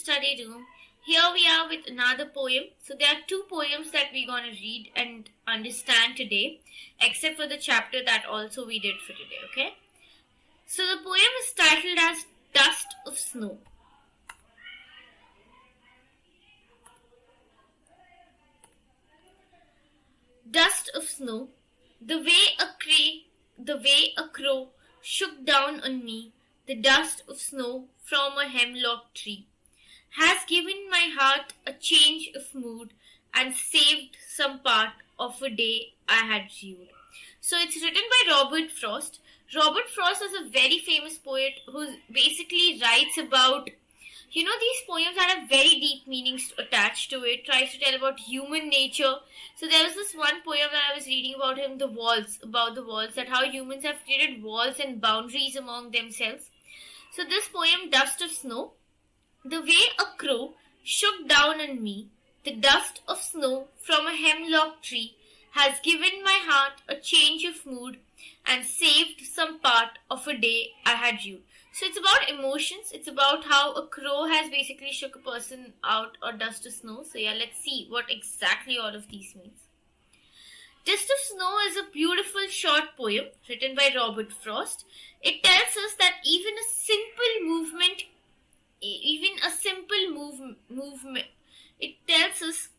study room. Here we are with another poem. So there are two poems that we're going to read and understand today, except for the chapter that also we did for today, okay? So the poem is titled as Dust of Snow. Dust of snow, the way a crow shook down on me, the dust of snow from a hemlock tree, has given my heart a change of mood and saved some part of a day I had rued. So it's written by Robert Frost. Robert Frost is a very famous poet who basically writes about, these poems that have very deep meanings attached to it, tries to tell about human nature. So there was this one poem that I was reading about him, about the walls, that how humans have created walls and boundaries among themselves. So this poem, Dust of Snow, the way a crow shook down on me, the dust of snow from a hemlock tree, has given my heart a change of mood and saved some part of a day I had rued. So it's about emotions. It's about how a crow has basically shook a person out or dust of snow. So yeah, let's see what exactly all of these means. Dust of Snow is a beautiful short poem written by Robert Frost. It tells us that even a simple movement, it tells us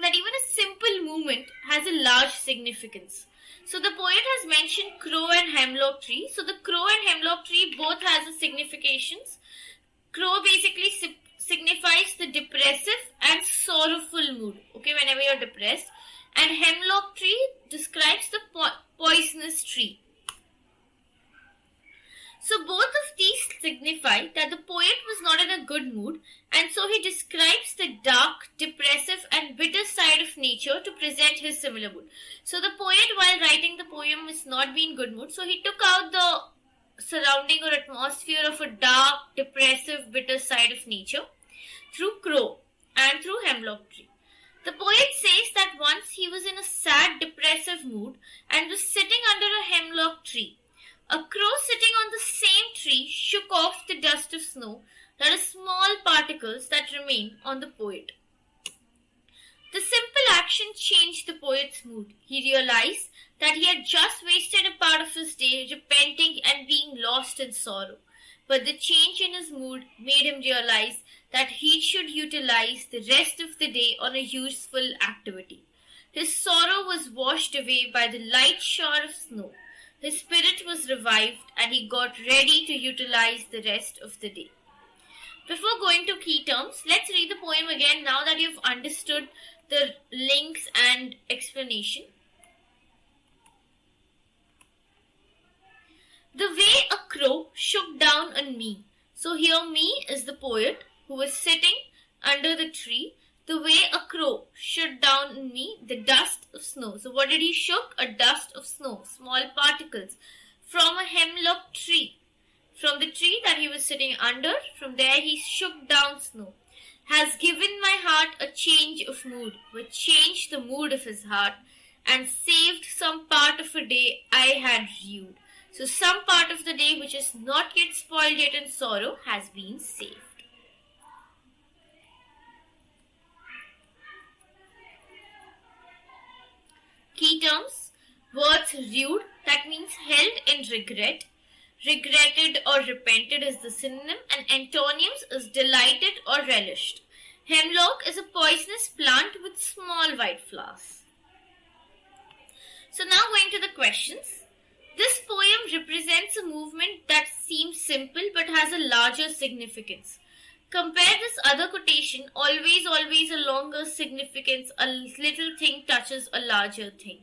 that even a simple movement has a large significance. So the poet has mentioned crow and hemlock tree. So the crow and hemlock tree both has a significations. Crow basically signifies the depressive and sorrowful mood, okay, whenever you're depressed. And hemlock tree describes the poisonous tree. So both of these signify that the poet was not in a good mood, and so he describes the dark, depressive and bitter side of nature to present his similar mood. So the poet, while writing the poem, is not being in good mood, so he took out the surrounding or atmosphere of a dark, depressive, bitter side of nature through crow and through hemlock tree. The poet says that once he was in a sad, depressive mood and was sitting under a hemlock tree. A crow sitting on the same tree shook off the dust of snow, that is small particles that remain on the poet. The simple action changed the poet's mood. He realized that he had just wasted a part of his day repenting and being lost in sorrow. But the change in his mood made him realize that he should utilize the rest of the day on a useful activity. His sorrow was washed away by the light shower of snow. His spirit was revived and he got ready to utilize the rest of the day. Before going to key terms, let's read the poem again now that you've understood the links and explanation. The way a crow shook down on me. So here me is the poet who was sitting under the tree. The way a crow shook down on me, the dust of snow. So what did he shook? A dust of snow, small particles from a hemlock tree. From the tree that he was sitting under, from there he shook down snow. Has given my heart a change of mood, which changed the mood of his heart and saved some part of a day I had rued. So some part of the day which is not yet spoiled yet in sorrow has been saved. Key terms, words rued, that means held in regret. Regretted or repented is the synonym, and antonyms is delighted or relished. Hemlock is a poisonous plant with small white flowers. So now going to the questions. This poem represents a movement that seems simple but has a larger significance. Compare this other quotation, always, always a longer significance, a little thing touches a larger thing.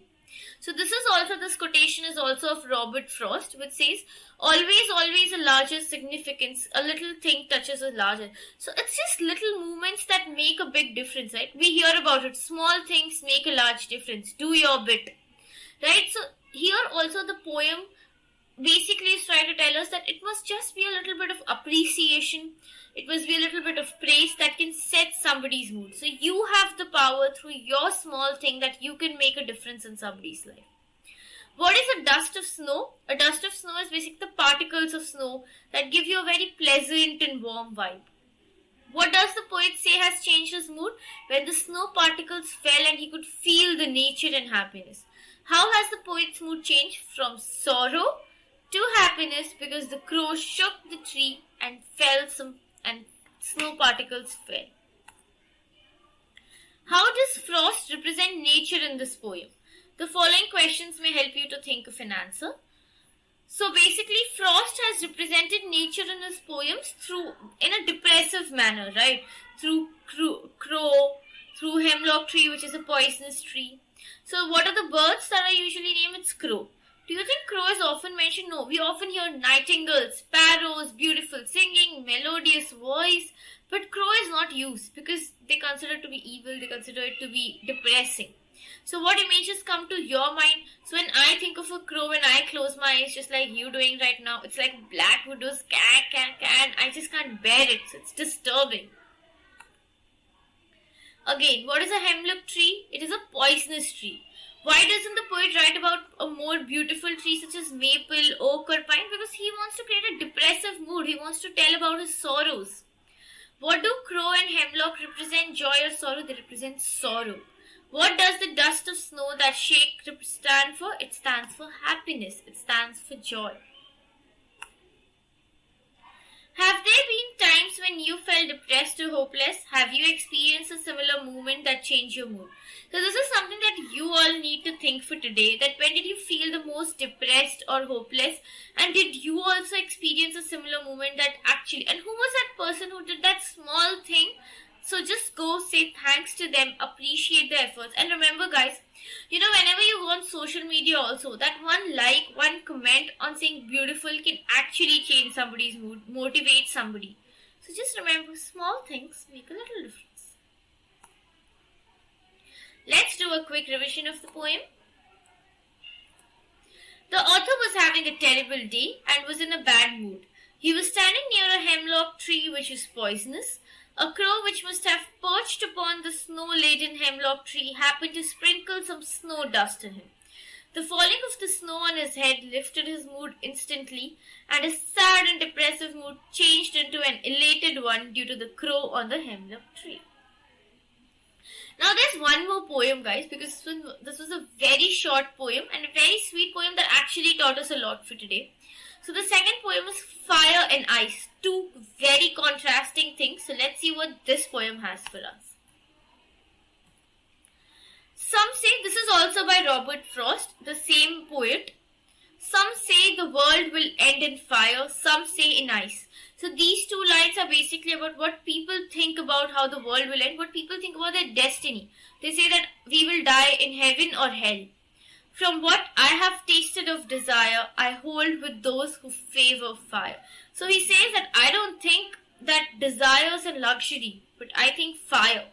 So this quotation is also of Robert Frost, which says, always, always a larger significance, a little thing touches a larger. So it's just little movements that make a big difference, right? We hear about it, small things make a large difference, do your bit, right? So here also the poem basically is trying to tell us that it must just be a little bit of appreciation, it must be a little bit of praise that can set somebody's mood. So you have the power through your small thing that you can make a difference in somebody's life. What is a dust of snow? A dust of snow is basically the particles of snow that give you a very pleasant and warm vibe. What does the poet say has changed his mood? When the snow particles fell and he could feel the nature and happiness. How has the poet's mood changed? From sorrow to happiness, because the crow shook the tree and snow particles fell. How does frost represent nature in this poem? The following questions may help you to think of an answer. So basically, Frost has represented nature in his poems in a depressive manner, right? Through crow, through hemlock tree, which is a poisonous tree. So what are the birds that are usually named? It's crow. Do you think crow is often mentioned? No, we often hear nightingales, sparrows, beautiful singing, melodious voice, but crow is not used because they consider it to be evil, they consider it to be depressing. So what images come to your mind? So when I think of a crow, when I close my eyes, just like you doing right now, it's like black widows, can. I just can't bear it. So it's disturbing. Again, what is a hemlock tree? It is a poisonous tree. Why doesn't the poet write about a more beautiful tree such as maple, oak or pine? Because he wants to create a depressive mood. He wants to tell about his sorrows. What do crow and hemlock represent? Joy or sorrow? They represent sorrow. What does the dust of snow that shake stand for? It stands for happiness. It stands for joy. Have there been times when you felt depressed or hopeless? Have you experienced a similar moment that changed your mood? So this is something that you all need to think for today. That when did you feel the most depressed or hopeless? And did you also experience a similar moment that actually... And who was that person who did that small thing? So just go say thanks to them, appreciate their efforts. And remember guys, whenever you go on social media also, that one like, one comment on saying beautiful can actually change somebody's mood, motivate somebody. So just remember, small things make a little difference. Let's do a quick revision of the poem. The author was having a terrible day and was in a bad mood. He was standing near a hemlock tree which is poisonous. A crow which must have perched upon the snow-laden hemlock tree happened to sprinkle some snow dust on him. The falling of the snow on his head lifted his mood instantly, and his sad and depressive mood changed into an elated one due to the crow on the hemlock tree. Now there's one more poem guys, because this was a very short poem and a very sweet poem that actually taught us a lot for today. So the second poem is Fire and Ice, two very contrasting things. So let's see what this poem has for us. Some say this is also by Robert Frost, the same poet. Some say the world will end in fire, some say in ice. So these two lines are basically about what people think about how the world will end, what people think about their destiny. They say that we will die in heaven or hell. From what I have tasted of desire, I hold with those who favor fire. So he says that I don't think that desire is a luxury, but I think fire.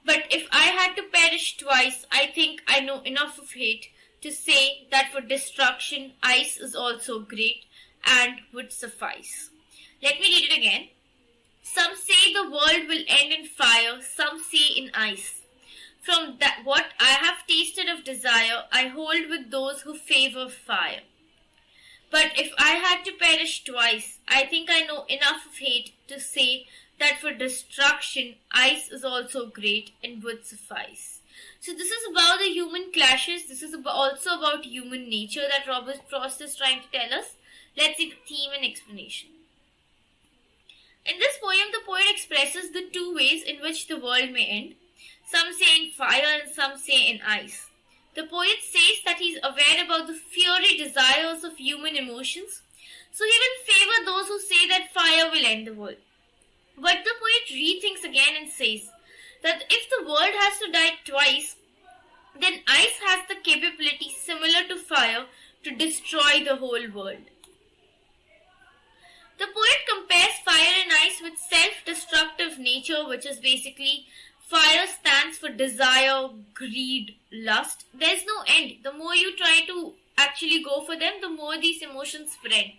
But if I had to perish twice, I think I know enough of hate to say that for destruction, ice is also great and would suffice. Let me read it again. Some say the world will end in fire, some say in ice. From that, what I have tasted of desire, I hold with those who favor fire. But if I had to perish twice, I think I know enough of hate to say that for destruction, ice is also great and would suffice. So this is about the human clashes. This is also about human nature that Robert Frost is trying to tell us. Let's see the theme and explanation. In this poem, the poet expresses the two ways in which the world may end. Some say in fire and some say in ice. The poet says that he is aware about the fiery desires of human emotions, so he will favor those who say that fire will end the world. But the poet rethinks again and says that if the world has to die twice, then ice has the capability similar to fire to destroy the whole world. The poet compares fire and ice with self-destructive nature, which is basically fire stands for desire, greed, lust. There's no end. The more you try to actually go for them, the more these emotions spread.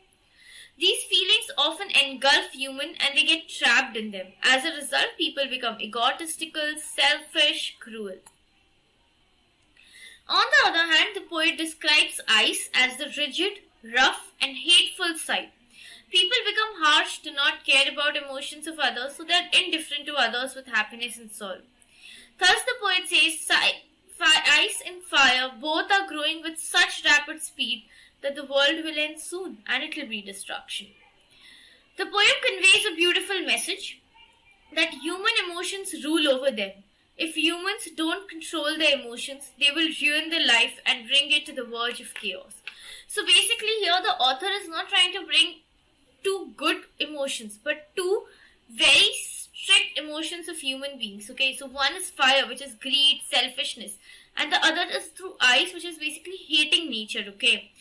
These feelings often engulf human and they get trapped in them. As a result, people become egotistical, selfish, cruel. On the other hand, the poet describes ice as the rigid, rough and hateful side. People become harsh, do not care about emotions of others, so they are indifferent to others with happiness and sorrow. Thus the poet says, ice and fire both are growing with such rapid speed that the world will end soon and it will be destruction. The poem conveys a beautiful message that human emotions rule over them. If humans don't control their emotions, they will ruin their life and bring it to the verge of chaos. So basically here the author is not trying to bring two good emotions, but two very strict emotions of human beings. Okay, so one is fire, which is greed, selfishness, and the other is through ice, which is basically hating nature. Okay,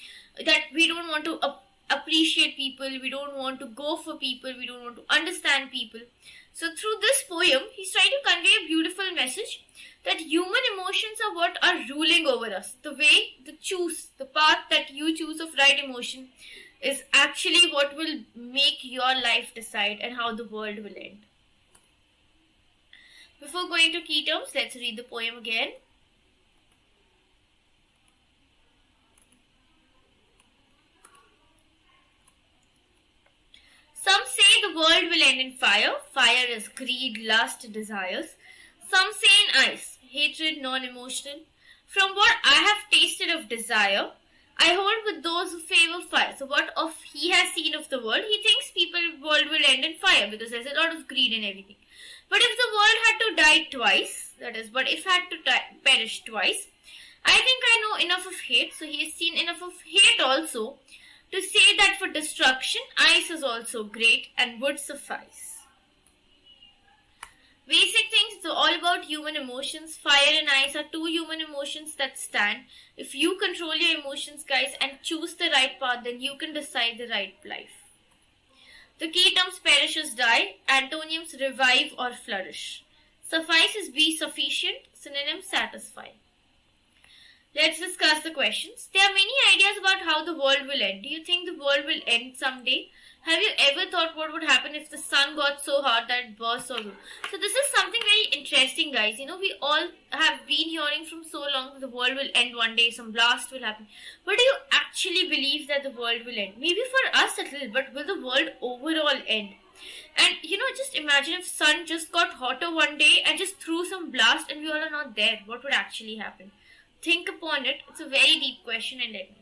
that we don't want to appreciate people, we don't want to go for people, we don't want to understand people. So through this poem, he's trying to convey a beautiful message that human emotions are what are ruling over us. The way, the path that you choose of right emotion is actually what will make your life decide and how the world will end. Before going to key terms, let's read the poem again. Some say the world will end in fire. Fire is greed, lust, desires. Some say in ice, hatred, non-emotional. From what I have tasted of desire, I hold with those who favor fire. So what of he has seen of the world, he thinks world will end in fire because there's a lot of greed and everything. But if the world had to die twice, but if had to perish twice, I think I know enough of hate. So he has seen enough of hate also to say that for destruction, ice is also great and would suffice. Basic things, it's all about human emotions. Fire and ice are two human emotions that stand. If you control your emotions, guys, and choose the right path, then you can decide the right life. The key terms perishes, die. Antonyms revive or flourish. Suffice is be sufficient. Synonym satisfy. Let's discuss the questions. There are many ideas about how the world will end. Do you think the world will end someday? Have you ever thought what would happen if the sun got so hot that it burst or so? So this is something very interesting, guys. You know, we all have been hearing from so long that the world will end one day, some blast will happen. But do you actually believe that the world will end? Maybe for us a little, but will the world overall end? And you know, just imagine if sun just got hotter one day and just threw some blast and we all are not there. What would actually happen? Think upon it. It's a very deep question and let me know.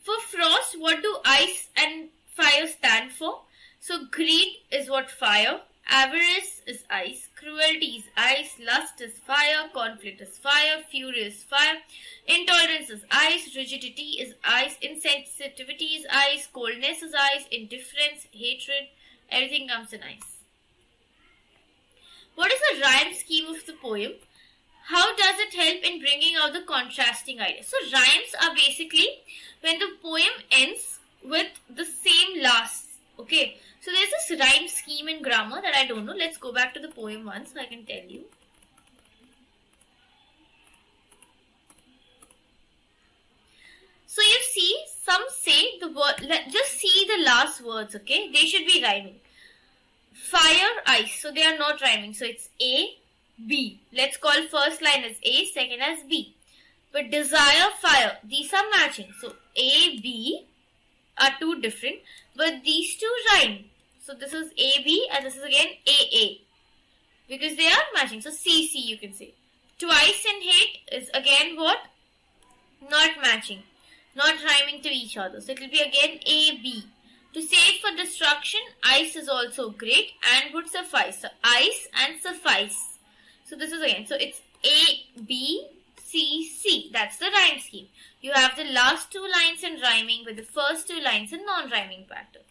For Frost, what do ice and fire stand for? So greed is what fire, avarice is ice, cruelty is ice, lust is fire, conflict is fire, fury is fire, intolerance is ice, rigidity is ice, insensitivity is ice, coldness is ice, indifference, hatred, everything comes in ice. What is the rhyme scheme of the poem? How does it help in bringing out the contrasting ideas? So rhymes are basically when the poem ends with the same last. Okay, so there's this rhyme scheme in grammar that I don't know. Let's go back to the poem once so I can tell you. So you see, some say the word, just see the last words, okay? They should be rhyming. Fire, ice, so they are not rhyming. So it's A, B. Let's call first line as A, second as B. But desire, fire, these are matching. So A, B are two different, but these two rhyme. So this is A, B and this is again A, A. Because they are matching. So C, C you can say. Twice and hate is again what? Not matching. Not rhyming to each other. So it will be again A, B. To save for destruction, ice is also great and would suffice. So ice and suffice. So this is again, so it's A, B, C, C. That's the rhyme scheme. You have the last two lines in rhyming with the first two lines in non-rhyming pattern.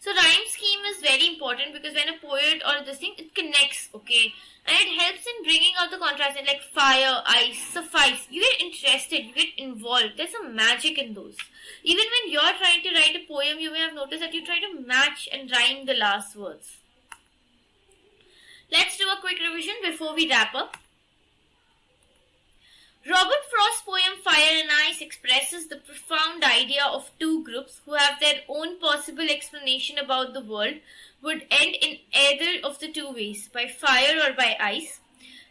So rhyme scheme is very important because when a poet or this thing, it connects, okay? And it helps in bringing out the contrast in like fire, ice, suffice. You get interested, you get involved. There's some magic in those. Even when you're trying to write a poem, you may have noticed that you try to match and rhyme the last words. Let's do a quick revision before we wrap up. Robert Frost's poem Fire and Ice expresses the profound idea of two groups who have their own possible explanation about the world would end in either of the two ways, by fire or by ice.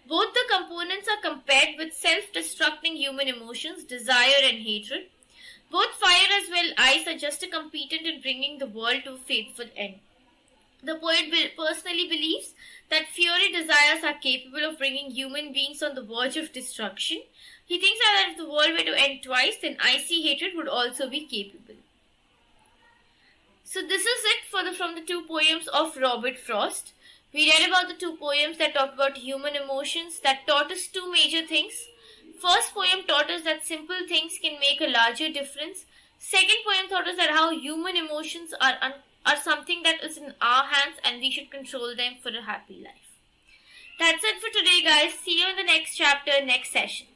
Both the components are compared with self-destructing human emotions, desire and hatred. Both fire as well are just a competent in bringing the world to a faithful end. The poet personally believes that fury desires are capable of bringing human beings on the verge of destruction. He thinks that if the world were to end twice, then icy hatred would also be capable. So this is it from the two poems of Robert Frost. We read about the two poems that talk about human emotions, that taught us two major things. First poem taught us that simple things can make a larger difference. Second poem taught us that how human emotions are something that is in our hands and we should control them for a happy life. That's it for today, guys. See you in the next chapter, next session.